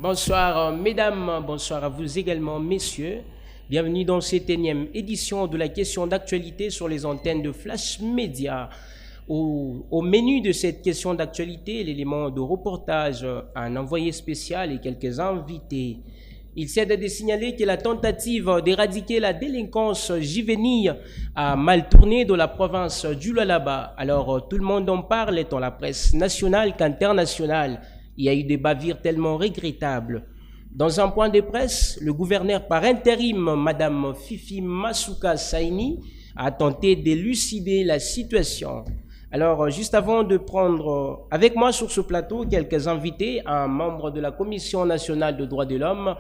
Bonsoir mesdames, bonsoir à vous également messieurs. Bienvenue dans cette énième édition de la question d'actualité sur les antennes de Flash Média. Au menu de cette question d'actualité, l'élément de reportage, un envoyé spécial et quelques invités. Il s'aide de signaler que la tentative d'éradiquer la délinquance juvénile a mal tourné dans la province du Lualaba. Alors tout le monde en parle, tant la presse nationale qu'internationale. Il y a eu des bavures tellement regrettables. Dans un point de presse, le gouverneur par intérim, Madame Fifi Masuka Saini, a tenté d'élucider la situation. Alors, juste avant de prendre avec moi sur ce plateau quelques invités, un membre de la Commission nationale des droits de l'homme,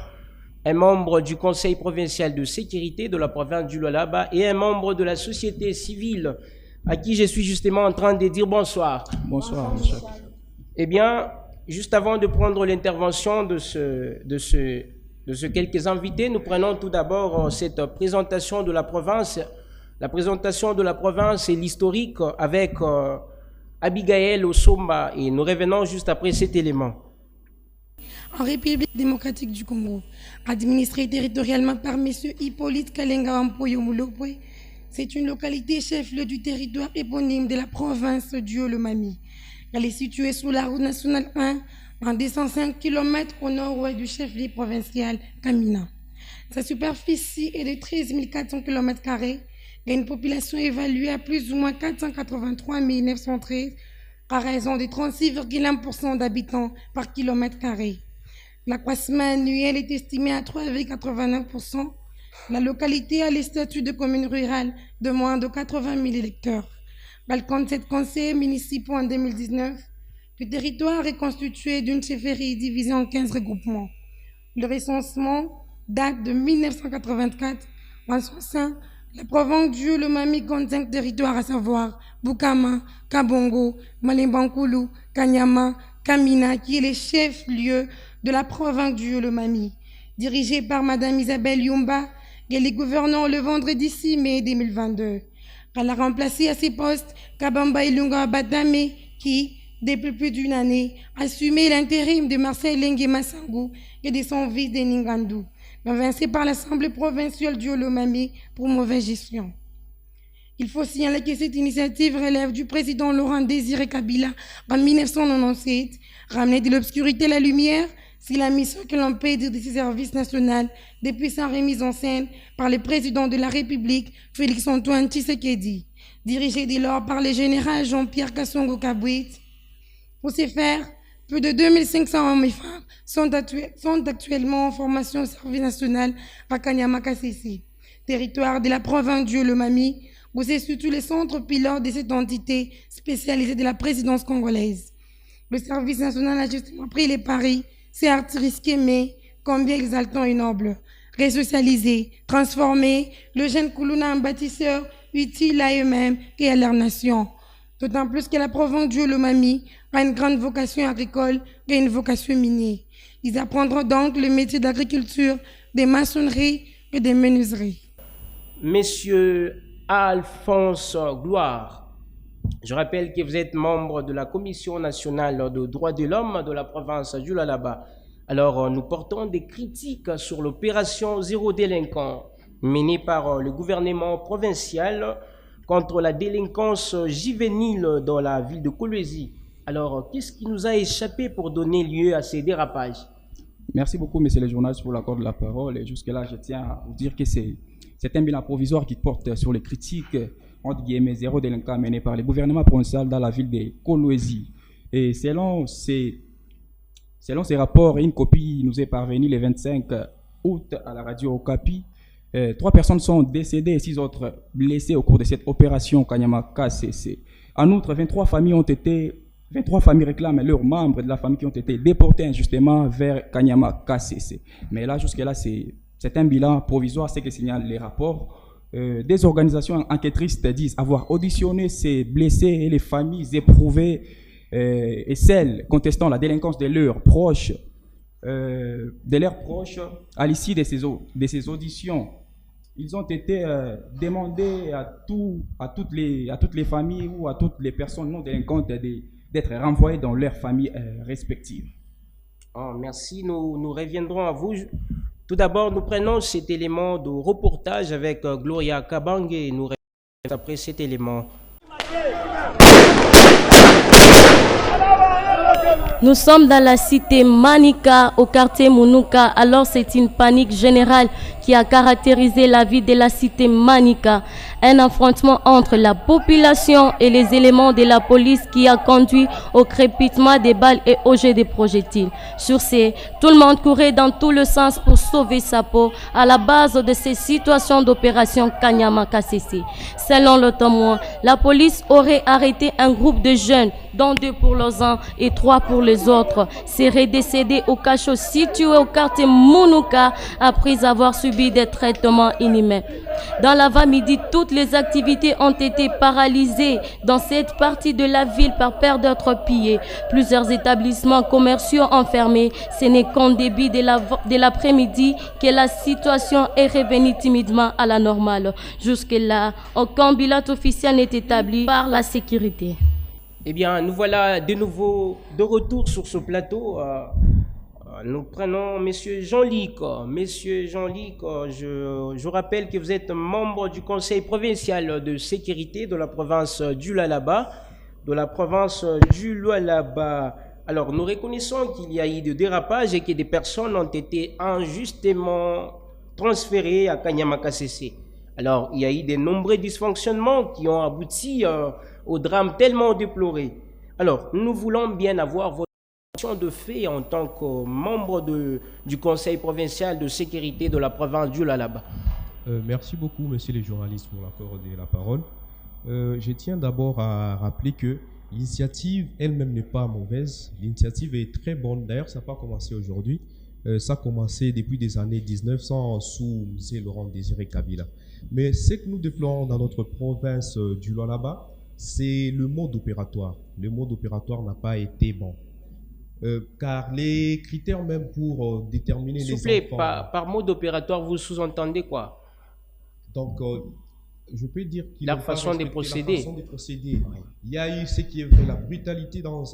un membre du Conseil provincial de sécurité de la province du Lualaba et un membre de la société civile à qui je suis justement en train de dire bonsoir. Bonsoir, monsieur. Eh bien, juste avant de prendre l'intervention de ce quelques invités, nous prenons tout d'abord cette présentation de la province. La présentation de la province et l'historique avec Abigail Osomba et nous revenons juste après cet élément. En République démocratique du Congo, administrée territorialement par M. Hippolyte Kalenga Ampoyo Moulopwe, c'est une localité chef-lieu du territoire éponyme de la province du Haut-le-Mami. Elle est située sous la route nationale 1, en 205 km au nord-ouest du chef-lieu provincial Kamina. Sa superficie est de 13 400 km² et une population évaluée à plus ou moins 483 913 à raison de 36,1% d'habitants par km². L'accroissement annuel est estimé à 3,89%. La localité a le statut de commune rurale de moins de 80 000 électeurs. Elle compte 7 conseillers municipaux en 2019. Le territoire est constitué d'une chefferie divisée en 15 regroupements. Le recensement date de 1984. En son sein, la province du Haut-le-Mami compte 5 territoires, à savoir Bukama, Kabongo, Malembankulu, Kanyama, Kamina, qui est le chef-lieu de la province du Haut-le-Mami. Dirigé par Mme Isabelle Yumba, elle est gouvernante le vendredi 6 mai 2022. Elle a remplacé à ses postes Kabamba Ilunga Badame, qui, depuis plus d'une année, a assumé l'intérim de Marcel Lengue Massangou et de son vice de Ningandou, convaincu par l'Assemblée provinciale du Haut-le-Mami pour mauvaise gestion. Il faut signaler que cette initiative relève du président Laurent Désiré Kabila en 1997, ramener de l'obscurité à la lumière, c'est la mission que l'on peut dire de ses services nationaux depuis sa remise en scène par le président de la République, Félix-Antoine Tshisekedi, dirigé dès lors par le général Jean-Pierre Kassongo Kabouit. Pour ce faire, plus de 2500 hommes et femmes sont actuellement en formation au service national à Kanyama-Kasese, territoire de la province du Haut-le-Mami, où c'est surtout le centre pilote de cette entité spécialisée de la présidence congolaise. Le service national a justement pris les paris, certes risqué, mais combien exaltant et noble. Resocialiser, transformer le jeune Koulouna en bâtisseur utile à eux-mêmes et à leur nation. D'autant plus que la province du Haut-le-Mami a une grande vocation agricole et une vocation minière. Ils apprendront donc le métier d'agriculture, de maçonnerie et de menuiserie. Monsieur Alphonse Gloire, je rappelle que vous êtes membre de la Commission nationale des droits de l'homme de la province du Lualaba. Alors, nous portons des critiques sur l'opération Zéro délinquant menée par le gouvernement provincial contre la délinquance juvénile dans la ville de Kolwezi. Alors, qu'est-ce qui nous a échappé pour donner lieu à ces dérapages? Merci beaucoup, monsieur le journaliste, pour l'accord de la parole. Et jusque-là, je tiens à vous dire que c'est un bilan provisoire qui porte sur les critiques entre guillemets zéro délinquant mené par le gouvernement provincial dans la ville de Kolwezi. Et selon ces rapports, une copie nous est parvenue le 25 août à la radio Okapi. 3 personnes sont décédées et 6 autres blessées au cours de cette opération Kanyama-Kasese. En outre, 23 familles réclament leurs membres de la famille qui ont été déportés injustement vers Kanyama-Kasese. Mais là, jusque-là, c'est un bilan provisoire, c'est que signalent les rapports. Des organisations enquêtrices disent avoir auditionné ces blessés et les familles éprouvées et celles contestant la délinquance de leurs proches, à l'issue de ces auditions. Ils ont été demandés à toutes les familles ou à toutes les personnes non délinquantes d'être renvoyées dans leurs familles respectives. Oh, merci, nous reviendrons à vous. Tout d'abord, nous prenons cet élément de reportage avec Gloria Kabang et nous reviendrons après cet élément. Nous sommes dans la cité Manika, au quartier Munuka. Alors c'est une panique générale qui a caractérisé la vie de la cité Manika. Un affrontement entre la population et les éléments de la police qui a conduit au crépitement des balles et au jet des projectiles. Sur ce, tout le monde courait dans tous les sens pour sauver sa peau à la base de ces situations d'opération Kanyama Kasese. Selon le témoin, la police aurait arrêté un groupe de jeunes, dont 2 pour leurs uns et 3 pour les autres, seraient décédés au cachot situé au quartier Munuka après avoir subi des traitements inhumains. Dans l'avant-midi, toutes les activités ont été paralysées dans cette partie de la ville par peur d'être pillées. Plusieurs établissements commerciaux ont fermé. Ce n'est qu'en début de l'après-midi que la situation est revenue timidement à la normale. Jusque-là, aucun bilan officiel n'est établi par la sécurité. Eh bien, nous voilà de nouveau de retour sur ce plateau. Nous prenons Monsieur Jean-Luc. Monsieur Jean-Luc, je rappelle que vous êtes membre du Conseil provincial de sécurité de la province du Lualaba. Alors, nous reconnaissons qu'il y a eu des dérapages et que des personnes ont été injustement transférées à Kanyama Kasese. Alors, il y a eu de nombreux dysfonctionnements qui ont abouti au drame tellement déploré. Alors, nous voulons bien avoir votre position de fait en tant que membre du Conseil provincial de sécurité de la province du Lualaba. Merci beaucoup, monsieur les journalistes, pour l'accorder la parole. Je tiens d'abord à rappeler que l'initiative elle-même n'est pas mauvaise. L'initiative est très bonne. D'ailleurs, ça n'a pas commencé aujourd'hui. Ça a commencé depuis des années 1900 sous M. Laurent Désiré Kabila. Mais ce que nous déplorons dans notre province du Lualaba, c'est le mode opératoire. Le mode opératoire n'a pas été bon. Car les critères même pour déterminer les enfants... S'il vous plaît, par mode opératoire, vous sous-entendez quoi? Donc, je peux dire qu'il la façon de procéder. La façon de procéder. Oui. Il y a eu ce qui est vrai, la brutalité dans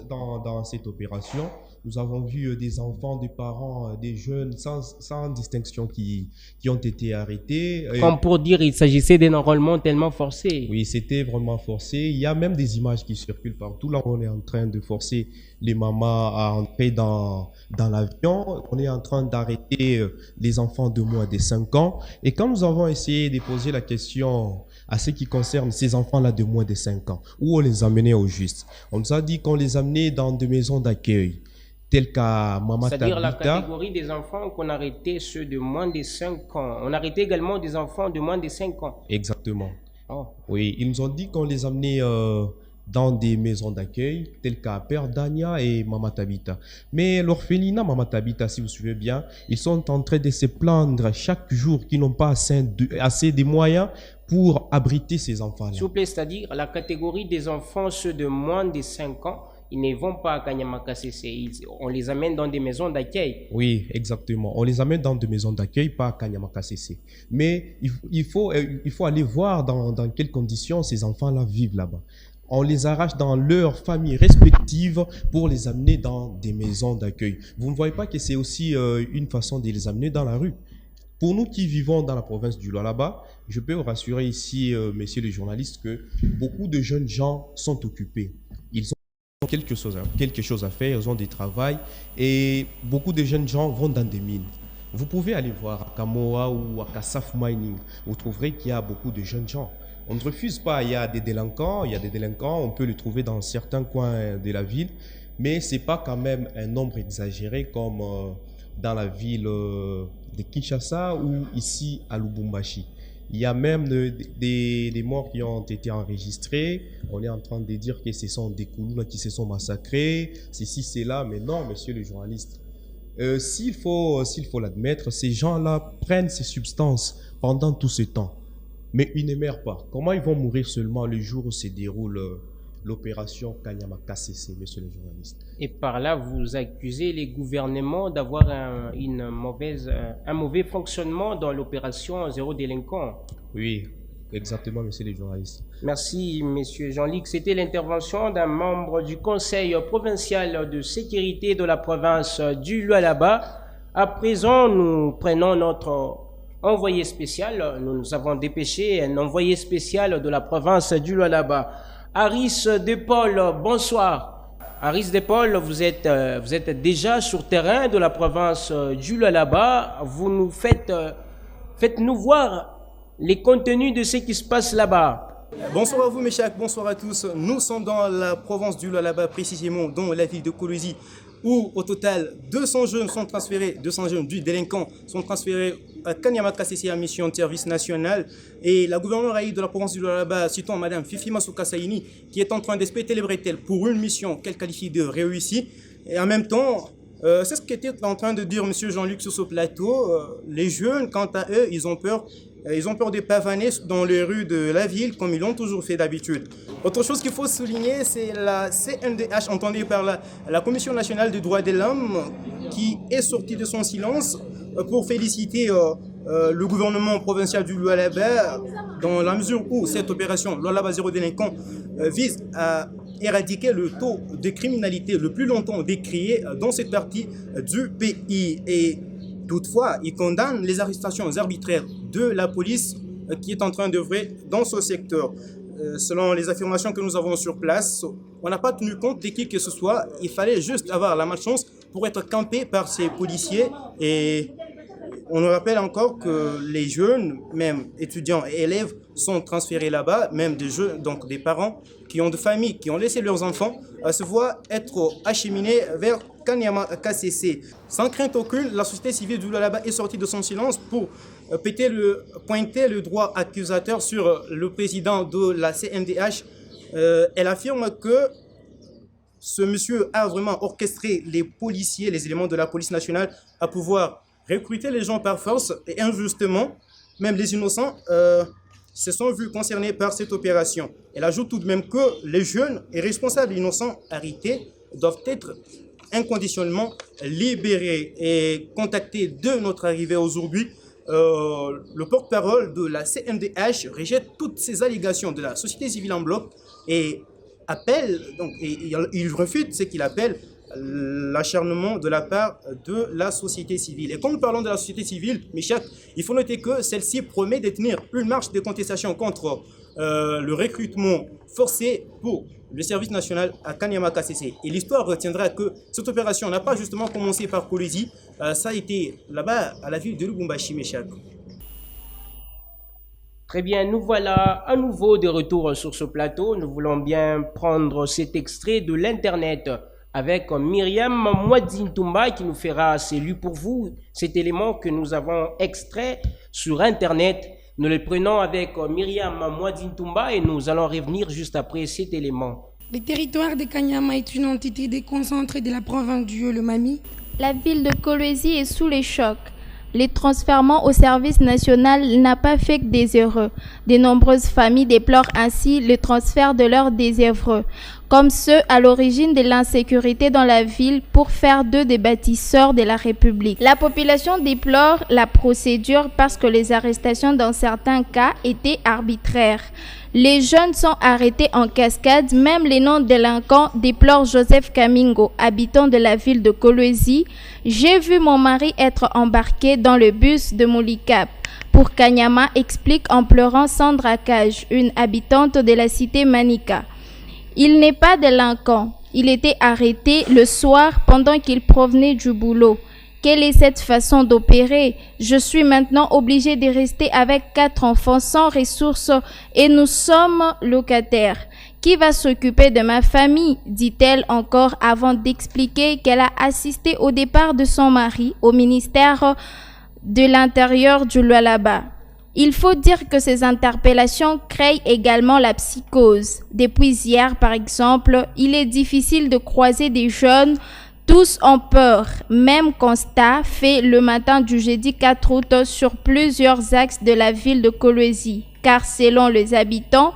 cette opération. Nous avons vu des enfants, des parents, des jeunes sans distinction qui ont été arrêtés. Comme pour dire, il s'agissait d'un enrôlement tellement forcé. Oui, c'était vraiment forcé. Il y a même des images qui circulent partout. Là, on est en train de forcer les mamans à entrer dans l'avion. On est en train d'arrêter les enfants de moins de 5 ans. Et quand nous avons essayé de poser la question à ce qui concerne ces enfants-là de moins de 5 ans, où on les amenait au juste, on nous a dit qu'on les amenait dans des maisons d'accueil, telles qu'à Mama Tabita. C'est-à-dire la catégorie des enfants qu'on arrêtait, ceux de moins de 5 ans. On arrêtait également des enfants de moins de 5 ans. Exactement. Oh. Oui, ils nous ont dit qu'on les amenait dans des maisons d'accueil, telles qu'à Père Dania et Mama Tabita. Mais l'orphelinat Mama Tabita, si vous suivez bien, ils sont en train de se plaindre chaque jour qu'ils n'ont pas assez de moyens pour abriter ces enfants-là. S'il vous plaît, c'est-à-dire la catégorie des enfants, ceux de moins de 5 ans, ils ne vont pas à Kanyama Kasese, on les amène dans des maisons d'accueil. Oui, exactement. On les amène dans des maisons d'accueil, pas à Kanyama Kasese. Mais il faut aller voir dans quelles conditions ces enfants-là vivent là-bas. On les arrache dans leurs familles respectives pour les amener dans des maisons d'accueil. Vous ne voyez pas que c'est aussi une façon de les amener dans la rue? Pour nous qui vivons dans la province du Lualaba, je peux vous rassurer ici, messieurs les journalistes, que beaucoup de jeunes gens sont occupés. Ils ont quelque chose à faire, ils ont des travails et beaucoup de jeunes gens vont dans des mines. Vous pouvez aller voir à Kamoa ou à Kasaf Mining, vous trouverez qu'il y a beaucoup de jeunes gens. On ne refuse pas, il y a des délinquants, on peut les trouver dans certains coins de la ville, mais ce n'est pas quand même un nombre exagéré comme dans la ville de Kinshasa ou ici à Lubumbashi. Il y a même des morts qui ont été enregistrés. On est en train de dire que ce sont des Koulouna qui se sont massacrés, ceci, cela, mais non, monsieur le journaliste. S'il faut l'admettre, ces gens-là prennent ces substances pendant tout ce temps. Mais ils ne meurent pas. Comment ils vont mourir seulement le jour où se déroule l'opération Kanyama Kasese, monsieur le journaliste? Et par là, vous accusez les gouvernements d'avoir un mauvais fonctionnement dans l'opération Zéro Délinquant. Oui, Exactement, monsieur les journalistes. Merci, monsieur Jean-Luc. C'était l'intervention d'un membre du Conseil provincial de sécurité de la province du Lualaba. À présent, nous prenons notre envoyé spécial. Nous avons dépêché un envoyé spécial de la province du Lualaba. Aris Depaul, bonsoir. Aris Depaul, vous êtes déjà sur terrain de la province du Lualaba. Vous nous faites-nous voir les contenus de ce qui se passe là-bas. Bonsoir à vous mes chers, bonsoir à tous. Nous sommes dans la province du Lualaba, précisément dans la ville de Kolwezi, où au total 200 jeunes du délinquant sont transférés à Kanyama KCC en mission de service national. Et la gouverneure aïe de la province du Lualaba, citant Madame Fifi Masuka Saini, qui est en train d'espérer les bretelles pour une mission qu'elle qualifie de réussie. Et en même temps, c'est ce qu'était en train de dire monsieur Jean-Luc sur ce plateau. Les jeunes, quant à eux, ils ont peur de pavaner dans les rues de la ville comme ils l'ont toujours fait d'habitude. Autre chose qu'il faut souligner, c'est la CNDH, entendue par la Commission nationale des droits de l'homme, qui est sortie de son silence pour féliciter le gouvernement provincial du Lualaba dans la mesure où cette opération Lualaba Zéro Délinquant vise à éradiquer le taux de criminalité le plus longtemps décrié dans cette partie du pays. Et toutefois, il condamne les arrestations arbitraires de la police qui est en train d'œuvrer dans ce secteur. Selon les affirmations que nous avons sur place, on n'a pas tenu compte de qui que ce soit. Il fallait juste avoir la malchance pour être campé par ces policiers. Et on nous rappelle encore que les jeunes, même étudiants et élèves, sont transférés là-bas, même des jeunes, donc des parents qui ont de familles, qui ont laissé leurs enfants, se voient être acheminés vers Kanyama KCC. Sans crainte aucune, la société civile du Lualaba est sortie de son silence pour pointer le droit accusateur sur le président de la CNDH. Elle affirme que ce monsieur a vraiment orchestré les policiers, les éléments de la police nationale, à pouvoir recruter les gens par force et injustement, même les innocents, se sont vus concernés par cette opération. Elle ajoute tout de même que les jeunes et responsables innocents arrêtés doivent être inconditionnellement libérés. Et contacté de notre arrivée aujourd'hui, le porte-parole de la CNDH rejette toutes ces allégations de la société civile en bloc et appelle, donc, il refute ce qu'il appelle l'acharnement de la part de la société civile. Et quand nous parlons de la société civile, Michel, il faut noter que celle-ci promet de tenir une marche de contestation contre le recrutement forcé pour le service national à Kanyama KCC. Et l'histoire retiendra que cette opération n'a pas justement commencé par Kolwezi, ça a été là-bas à la ville de Lubumbashi, Michel. Très bien, nous voilà à nouveau de retour sur ce plateau. Nous voulons bien prendre cet extrait de l'Internet avec Myriam Mwadzintumba qui nous fera, c'est lu pour vous, cet élément que nous avons extrait sur Internet. Nous le prenons avec Myriam Mwadzintumba et nous allons revenir juste après cet élément. Le territoire de Kanyama est une entité déconcentrée de la province du Yolomami. La ville de Kolwezi est sous les chocs. Les transfèrements au service national n'a pas fait que des heureux. De nombreuses familles déplorent ainsi le transfert de leurs désœuvreux, comme ceux à l'origine de l'insécurité dans la ville pour faire d'eux des bâtisseurs de la République. La population déplore la procédure parce que les arrestations dans certains cas étaient arbitraires. Les jeunes sont arrêtés en cascade, même les non-délinquants, déplore Joseph Kamingo, habitant de la ville de Kolwezi. J'ai vu mon mari être embarqué dans le bus de Moulikap pour Kanyama, explique en pleurant Sandra Cage, une habitante de la cité Manika. Il n'est pas délinquant. Il était arrêté le soir pendant qu'il provenait du boulot. Quelle est cette façon d'opérer? Je suis maintenant obligée de rester avec 4 enfants sans ressources et nous sommes locataires. Qui va s'occuper de ma famille? Dit-elle encore avant d'expliquer qu'elle a assisté au départ de son mari au ministère de l'Intérieur du Lualaba. Il faut dire que ces interpellations créent également la psychose. Depuis hier, par exemple, il est difficile de croiser des jeunes. Tous ont peur. Même constat fait le matin du jeudi 4 août sur plusieurs axes de la ville de Kolwezi. Car selon les habitants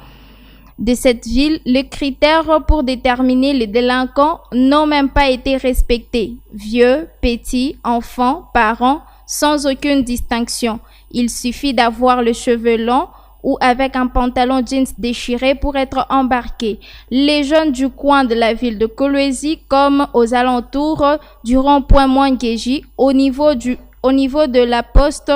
de cette ville, les critères pour déterminer les délinquants n'ont même pas été respectés. Vieux, petits, enfants, parents, sans aucune distinction. Il suffit d'avoir les cheveux longs ou avec un pantalon jeans déchiré pour être embarqués. Les jeunes du coin de la ville de Kolwezi comme aux alentours du rond-point Mwangeji au niveau de la poste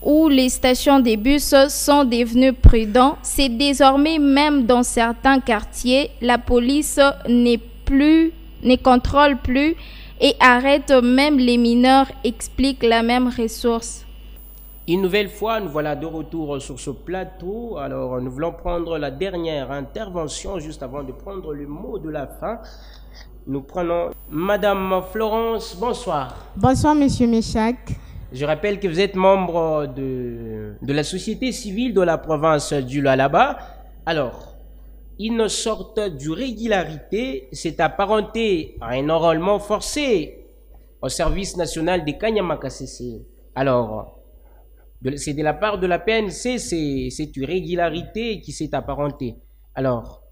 où les stations des bus sont devenues prudents. C'est désormais même dans certains quartiers, la police ne contrôle plus et arrête même les mineurs, explique la même ressource. Une nouvelle fois, nous voilà de retour sur ce plateau. Alors, nous voulons prendre la dernière intervention juste avant de prendre le mot de la fin. Nous prenons Madame Florence, bonsoir. Bonsoir, Monsieur Méchac. Je rappelle que vous êtes membre de la société civile de la province du Lualaba. Alors, une sorte d'irrégularité s'est apparentée à un enrôlement forcé au service national des Kanyama-KCC. Alors, c'est de la part de la PNC, cette irrégularité qui s'est apparentée. Alors,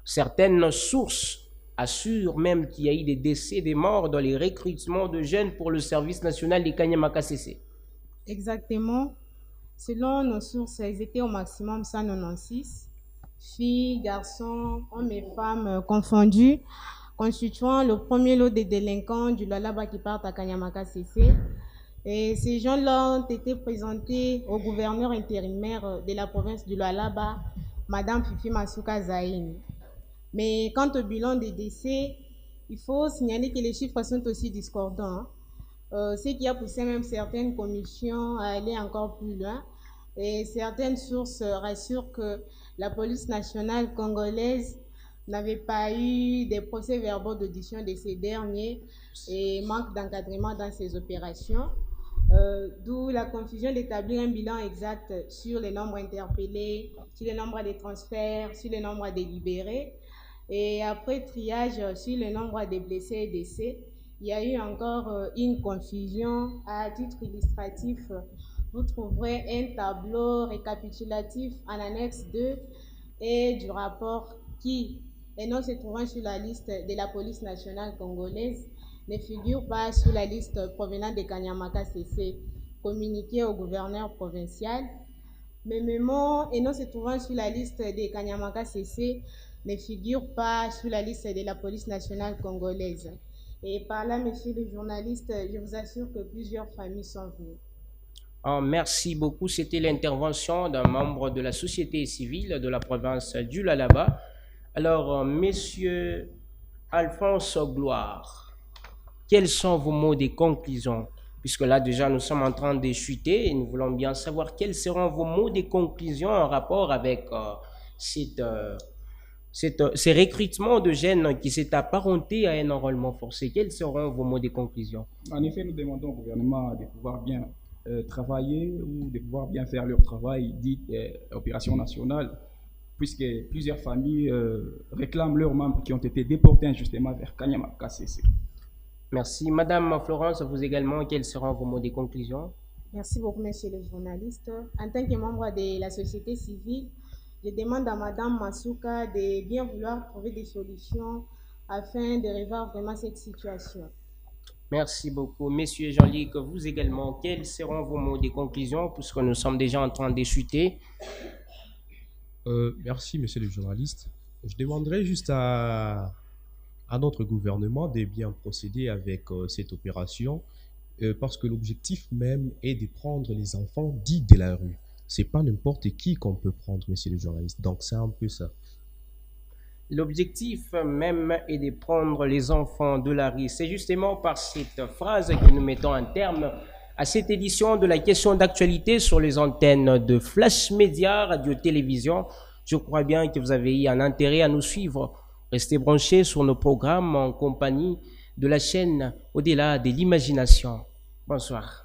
certaines sources assurent même qu'il y a eu des décès, des morts dans les recrutements de jeunes pour le service national des Kanyama-KCC. Exactement. Selon nos sources, ils étaient au maximum 196. Filles, garçons, hommes et femmes confondus, constituant le premier lot des délinquants du Lualaba qui partent à Kanyama-KCC. Et ces gens-là ont été présentés au gouverneur intérimaire de la province du Lualaba, Madame Fifi Masuka Zaïn. Mais quant au bilan des décès, il faut signaler que les chiffres sont aussi discordants. Ce qui a poussé même certaines commissions à aller encore plus loin. Et certaines sources rassurent que la police nationale congolaise n'avait pas eu des procès-verbaux d'audition de ces derniers et manque d'encadrement dans ces opérations. D'où la confusion d'établir un bilan exact sur les nombres interpellés, sur le nombre de transferts, sur le nombre de libérés. Et après triage sur le nombre de blessés et décès, il y a eu encore une confusion. À titre illustratif, vous trouverez un tableau récapitulatif en annexe 2 et du rapport qui, et non se trouvant sur la liste de la police nationale congolaise, ne figure pas sur la liste provenant de Kanyama-KCC communiquée au gouverneur provincial. Mêmement, et non se trouvant sur la liste de Kanyama-KCC, ne figure pas sur la liste de la police nationale congolaise. Et par là, messieurs les journalistes, je vous assure que plusieurs familles sont venues. Oh, merci beaucoup. C'était l'intervention d'un membre de la société civile de la province du Lualaba. Alors, messieurs Alphonse Gloire, quels sont vos mots de conclusion? Puisque là, déjà, nous sommes en train de chuter et nous voulons bien savoir quels seront vos mots de conclusion en rapport avec ces recrutements de jeunes qui s'est apparenté à un enrôlement forcé. Quels seront vos mots de conclusion? En effet, nous demandons au gouvernement de pouvoir bien travailler ou de pouvoir bien faire leur travail dit opération nationale, puisque plusieurs familles réclament leurs membres qui ont été déportés injustement vers Kanyama-KCC. Merci. Madame Florence, vous également, quels seront vos mots de conclusion? Merci beaucoup, messieurs les journalistes. En tant que membre de la société civile, je demande à Madame Masuka de bien vouloir trouver des solutions afin de revoir vraiment cette situation. Merci beaucoup. Messieurs Jean-Luc, vous également, quels seront vos mots de conclusion puisque nous sommes déjà en train de chuter? Merci, monsieur le journaliste. Je demanderai juste à notre gouvernement de bien procéder avec cette opération parce que l'objectif même est de prendre les enfants dits de la rue. C'est pas n'importe qui qu'on peut prendre, monsieur le journaliste. Donc, c'est un peu ça. L'objectif même est de prendre les enfants de la rue. C'est justement par cette phrase que nous mettons un terme à cette édition de la question d'actualité sur les antennes de Flash Média, Radio-Télévision. Je crois bien que vous avez eu un intérêt à nous suivre. Restez branchés sur nos programmes en compagnie de la chaîne Au-delà de l'imagination. Bonsoir.